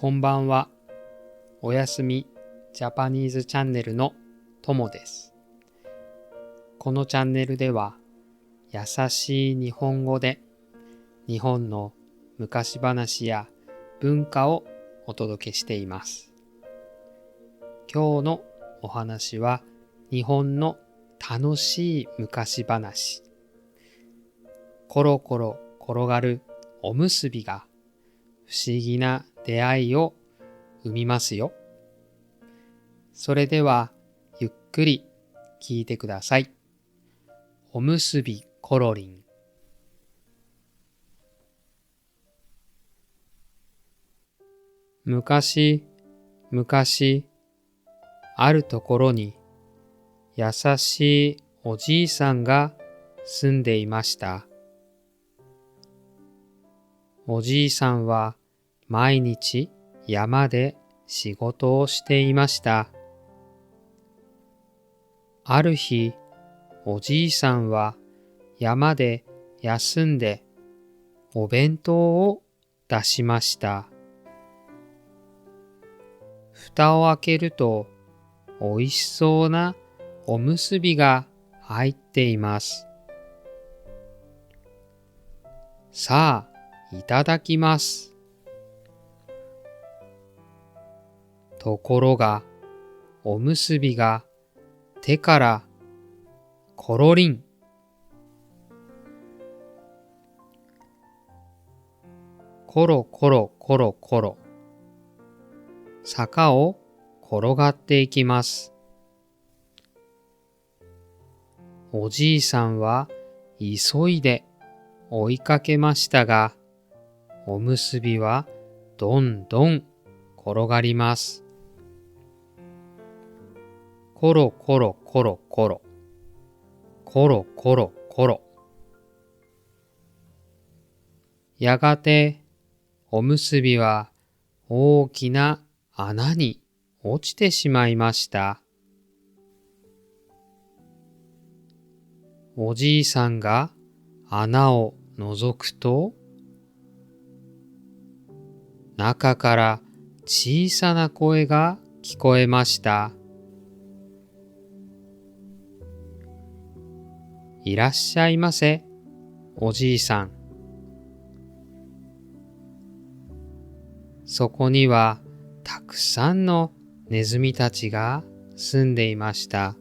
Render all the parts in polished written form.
こんばんは。おやすみジャパニーズチャンネルのともです。このチャンネルでは優しい日本語で日本の昔話や文化をお届けしています。今日のお話は日本の楽しい昔話。コロコロ転がるおむすびが不思議な出会いを生みますよ。それではゆっくり聞いてください。おむすびコロリン。昔あるところに優しいおじいさんが住んでいました。おじいさんは毎日山で仕事をしていました。ある日、おじいさんは山で休んでお弁当を出しました。蓋を開けるとおいしそうなおむすびが入っています。さあ、いただきます。ところが、おむすびが手からコロリン。コロコロコロコロ。坂を転がっていきます。おじいさんは急いで追いかけましたが、おむすびはどんどん転がります。コロコロコロコロ。コロコロコロ。やがておむすびは大きな穴に落ちてしまいました。おじいさんが穴を覗くと、中から小さな声が聞こえました。いらっしゃいませ、おじいさん。そこにはたくさんのネズミたちが住んでいました。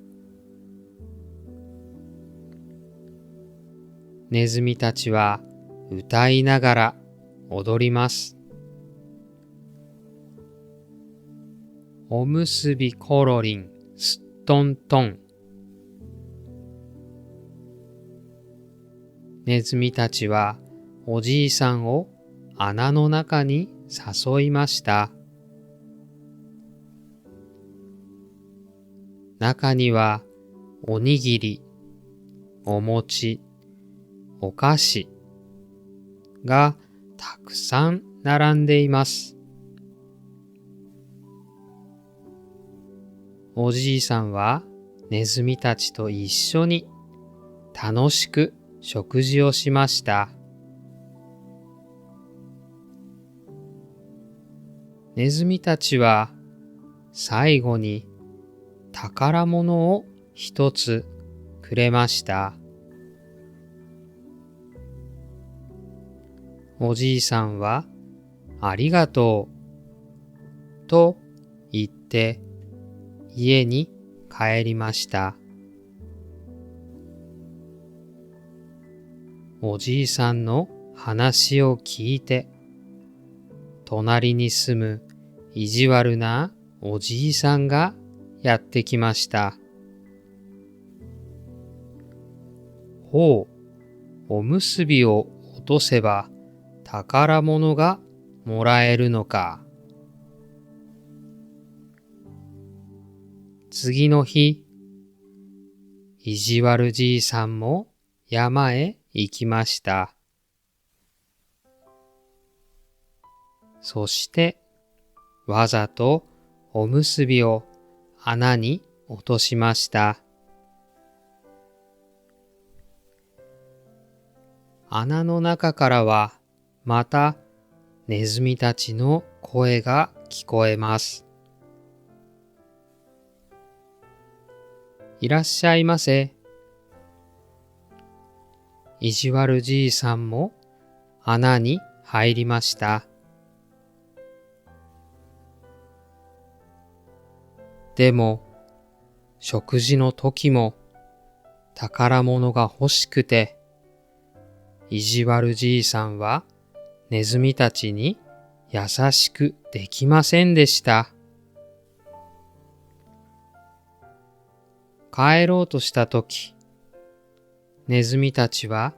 ネズミたちは歌いながら踊ります。おむすびコロリンすっとんとん。ネズミたちはおじいさんを穴の中に誘いました。中にはおにぎり、お餅、お菓子がたくさん並んでいます。おじいさんはネズミたちと一緒に楽しく食事をしました。ネズミたちは最後に宝物を一つくれました。おじいさんはありがとうと言って家に帰りました。おじいさんの話を聞いて、隣に住む意地悪なおじいさんがやってきました。ほう、おむすびを落とせば宝物がもらえるのか。次の日、意地悪じいさんも山へ行きました。そしてわざとおむすびを穴に落としました。穴の中からはまたネズミたちの声が聞こえます。いらっしゃいませ。意地悪じいさんも穴に入りました。でも、食事の時も宝物が欲しくて、意地悪じいさんはネズミたちに優しくできませんでした。帰ろうとしたとき、ネズミたちは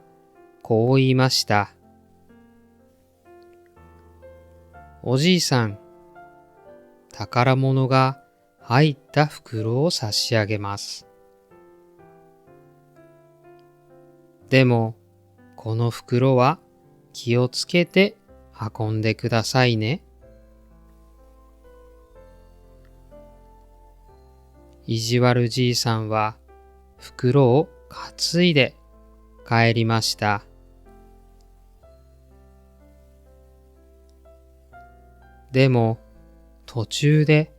こう言いました。おじいさん、宝物が入った袋を差し上げます。でも、この袋は気をつけて運んでくださいね。意地悪じいさんは袋を担いで帰りました。でも途中で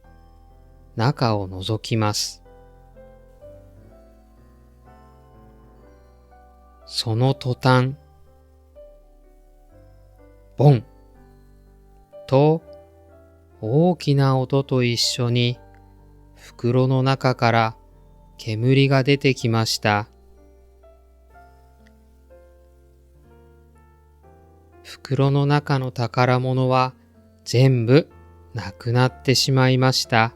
中を覗きます。その途端、ボンと大きな音と一緒に袋の中から煙が出てきました。袋の中の宝物は全部なくなってしまいました。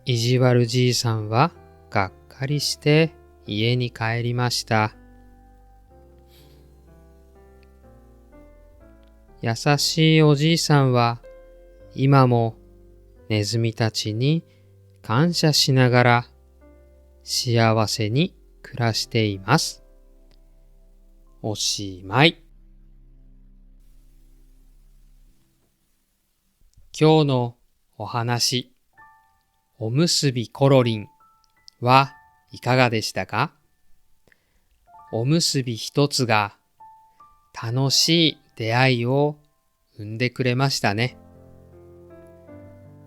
意地悪じいさんはがっかりして家に帰りました。優しいおじいさんは今もネズミたちに感謝しながら幸せに暮らしています。おしまい。今日のお話、おむすびコロリンはいかがでしたか？おむすび一つが楽しい出会いを生んでくれましたね。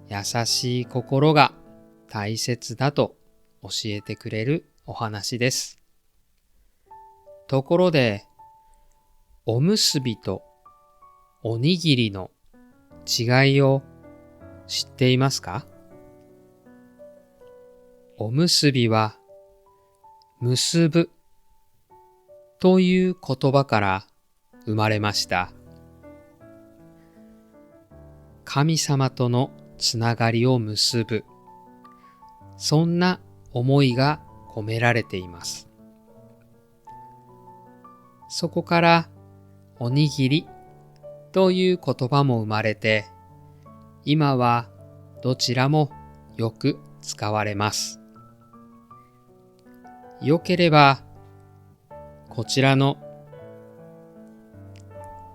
優しい心が大切だと教えてくれるお話です。ところで、おむすびとおにぎりの違いを知っていますか？おむすびは結ぶという言葉から生まれました。神様とのつながりを結ぶ、そんな思いが込められています。そこからおにぎりという言葉も生まれて、今はどちらもよく使われます。よければこちらの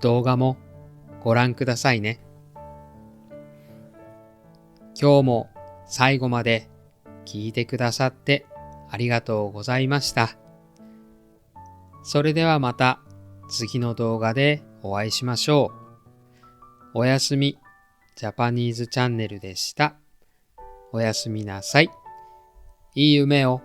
動画もご覧くださいね。今日も最後まで聞いてくださってありがとうございました。それではまた次の動画でお会いしましょう。おやすみ、ジャパニーズチャンネルでした。おやすみなさい。いい夢を。